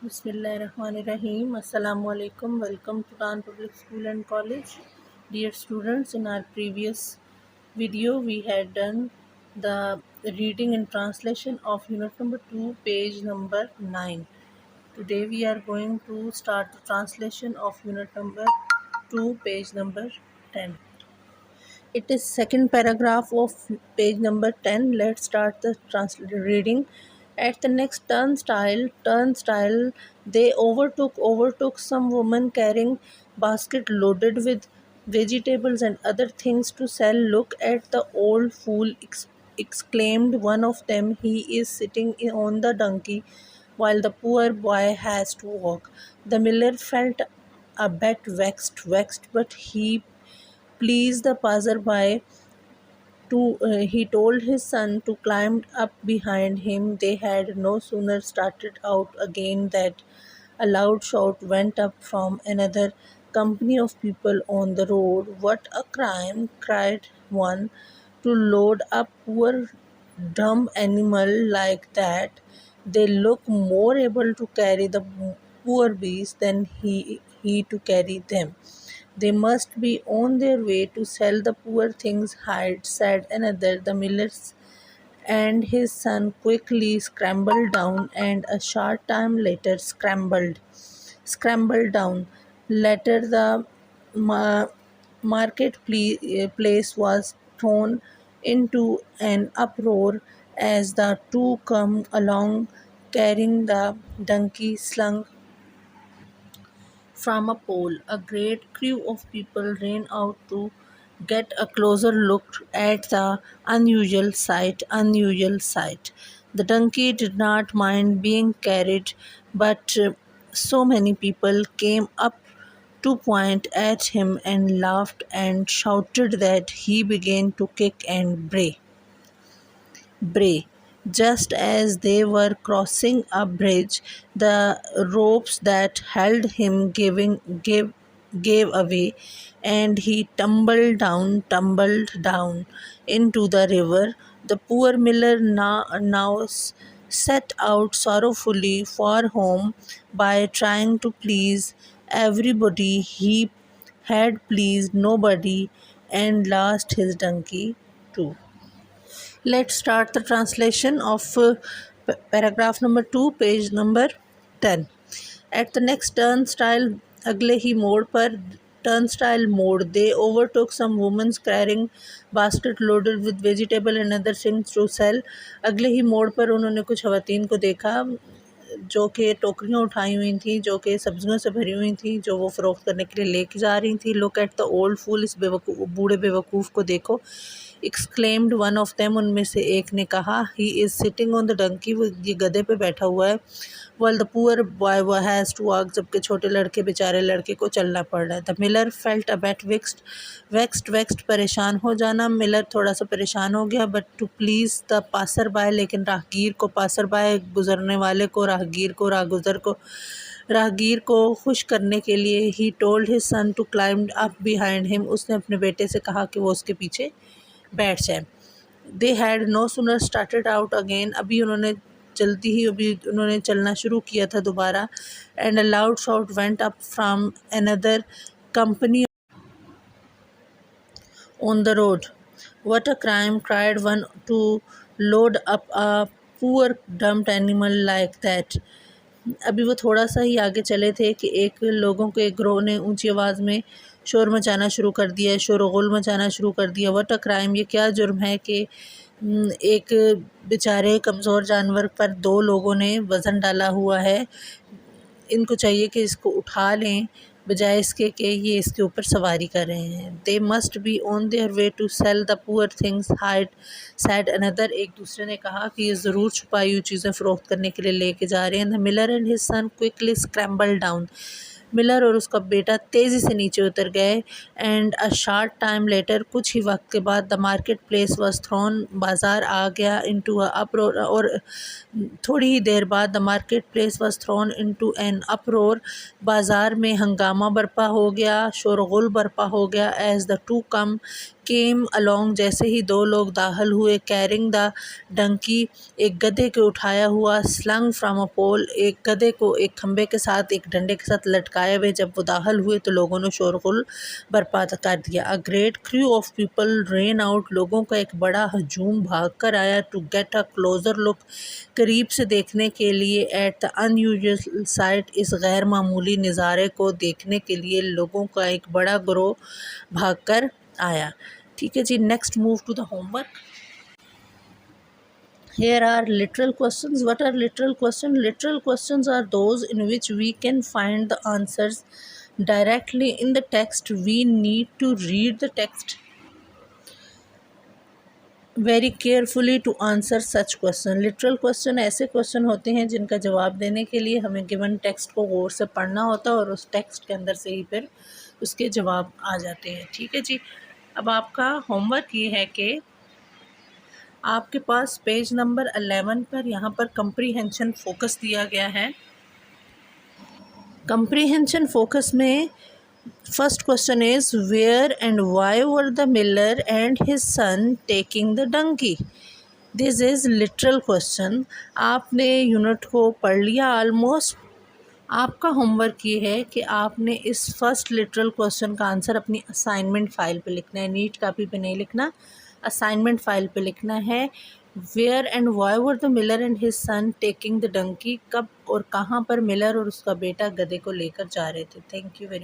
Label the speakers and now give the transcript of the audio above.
Speaker 1: Bismillahirrahmanirrahim. Assalamu alaikum. Welcome to Tan Public School and College. Dear students, in our previous video we had done the reading and translation of unit number 2, page number 9. Today we are going to start the translation of unit number 2, page number 10. It is second paragraph of page number 10. Let's start the reading. At the next turnstile, they overtook some woman carrying basket loaded with vegetables and other things to sell. Look at the old fool, exclaimed one of them. He is sitting on the donkey while the poor boy has to walk. The miller felt a bit vexed, but he pleased the passer-by he told his son to climb up behind him. They had no sooner started out again that a loud shout went up from another company of people on the road. "What a crime!" cried one, "to load a poor dumb animal like that. They look more able to carry the poor beast than he to carry them. They must be on their way to sell the poor thing's hide," said another. The miller and his son quickly scrambled down, and a short time later scrambled down. Later, the marketplace was thrown into an uproar as the two come along carrying the donkey slung from a pole. A great crew of people ran out to get a closer look at the unusual sight. The donkey did not mind being carried, but so many people came up to point at him and laughed and shouted that he began to kick and bray. Just as they were crossing a bridge, the ropes that held him gave away, and he tumbled down into the river. The poor miller now set out sorrowfully for home by trying to please everybody. He had pleased nobody and lost his donkey too. Let's start the translation of paragraph number 2, page number 10. At the next turnstile, अगले ही मोड़ पर turnstile मोड़, they overtook some women carrying basket loaded with vegetable and other things to sell. अगले ही मोड़ पर उन्होंने कुछ ख़वातीन को देखा जो कि टोकरियाँ उठाई हुई थी, जो कि सब्जियों से भरी हुई थी, जो वो फ़रोख्त करने के लिए लेके जा रही थी. Look at the old fool, इस बूढ़े बेवकूफ़ को देखो. Exclaimed one of them, उनमें से एक ने कहा. He is sitting on the donkey, वो ये गधे पे बैठा हुआ है. While the poor boy has to walk, जबकि छोटे लड़के बेचारे लड़के को चलना पड़ रहा है. The miller felt a bit vexed परेशान हो जाना. मिलर थोड़ा सा परेशान हो गया. But to please the passer-by, लेकिन राहगीर गुजरने वाले को, राहगीर को खुश करने के लिए, he told his son to climb up behind him, उसने अपने बेटे से कहा कि वो उसके पीछे बैठ जाए. They had no sooner started out again, अभी उन्होंने चलना शुरू किया था दोबारा. And a loud shout went up from another company on the road. What a crime, cried one, to load up a poor dumped animal like that. अभी वो थोड़ा सा ही आगे चले थे कि लोगों के एक ग्रोह ने ऊंची आवाज़ में शोर मचाना शुरू कर दिया, शोर-गुल मचाना शुरू कर दिया. व्हाट अ क्राइम, ये क्या जुर्म है कि एक बेचारे कमज़ोर जानवर पर दो लोगों ने वज़न डाला हुआ है. इनको चाहिए कि इसको उठा लें बजाय इसके कि ये इसके ऊपर सवारी कर रहे हैं. They must be on their way to sell the poor things hide, said another. एक दूसरे ने कहा कि ये ज़रूर छुपाई हुई चीज़ें फ़रोख्त करने के लिए लेके जा रहे हैं. The miller and his son quickly scrambled down. Miller और उसका बेटा तेज़ी से नीचे उतर गए. And a short time later, कुछ ही वक्त के बाद, the market place was thrown, बाज़ार आ गया, इनटू अप्रोर, और थोड़ी ही देर बाद the market place was thrown into an uproar, बाज़ार में हंगामा बर्पा हो गया, शोरगुल बर्पा हो गया. As the two come came along جیسے ہی دو لوگ داخل ہوئے carrying the donkey ایک گدھے کے اٹھایا ہوا slung from a pole ایک گدھے کو ایک کھمبے کے ساتھ ایک ڈنڈے کے ساتھ لٹکائے ہوئے. جب وہ داخل ہوئے تو لوگوں نے شورغل برپا کر دیا. A great crew of people ran out لوگوں کا ایک بڑا ہجوم بھاگ کر آیا to get a closer look قریب سے دیکھنے کے لیے at the unusual sight اس غیر معمولی نظارے کو دیکھنے کے لیے لوگوں کا ایک بڑا گروہ بھاگ کر آیا. ٹھیک ہے جی. Next move to the homework. Here are literal questions. What are literal questions? Literal questions are those in which we can find the answers directly in the text. We need to read the text very carefully to answer such question. Literal question ایسے question ہوتے ہیں جن کا جواب دینے کے لیے ہمیں given text کو غور سے پڑھنا ہوتا ہے اور اس text کے اندر سے ہی پھر اس کے جواب آ جاتے ہیں. ٹھیک ہے جی. اب آپ کا ہوم ورک یہ ہے کہ آپ کے پاس پیج نمبر 11 پر یہاں پر کمپریہنشن فوکس دیا گیا ہے. کمپریہنشن فوکس میں first question is where and why were the miller and his son taking the donkey. This is literal question. آپ نے یونٹ کو پڑھ لیا آلموسٹ. آپ کا ہوم ورک یہ ہے کہ آپ نے اس فرسٹ لٹرل کوشچن کا آنسر اپنی اسائنمنٹ فائل پہ لکھنا ہے. نیٹ کاپی پہ نہیں لکھنا, اسائنمنٹ فائل پہ لکھنا ہے. Where and why were the miller and his son taking the donkey. کب اور کہاں پر ملر اور اس کا بیٹا گدھے کو لے کر جا رہے تھے. Thank you very much.